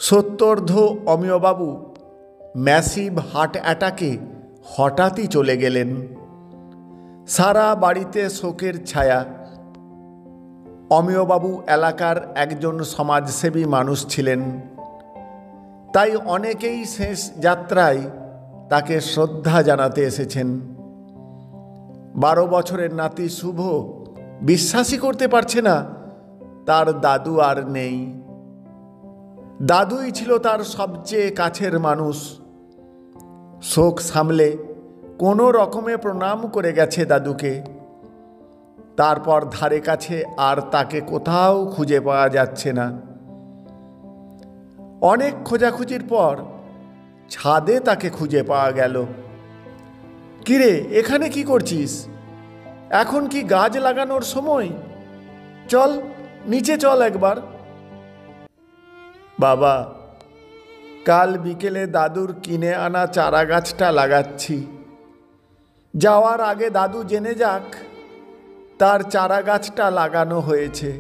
সত্তর্ধ অমিয়বাবু massive heart অ্যাটাকে হঠাৎই চলে গেলেন। সারা বাড়িতে শোকের ছায়া। অমিয়বাবু এলাকার একজন সমাজসেবী মানুষ ছিলেন, তাই অনেকেই শেষ যাত্রায় তাকে শ্রদ্ধা জানাতে এসেছেন। 12 বছরের নাতি শুভ বিশ্বাসই করতে পারছে না তার দাদু আর নেই। দাদুই ছিল তার সবচেয়ে কাছের মানুষ। শোক সামলে কোনো রকমে প্রণাম করে গেছে দাদুকে। তারপর ধারে কাছে আর তাকে কোথাও খুঁজে পাওয়া যাচ্ছে না। অনেক খোঁজাখুঁজির পর ছাদে তাকে খুঁজে পাওয়া গেল। কিরে, এখানে কি করছিস? এখন কি গাছ লাগানোর সময়? চল নিচে চল একবার। বাবা, কাল বিকেলে দাদুর কিনে আনা চারা গাছটা লাগাচ্ছি। যাওয়ার আগে দাদু জেনে যাক তার চারা গাছটা লাগানো হয়েছে।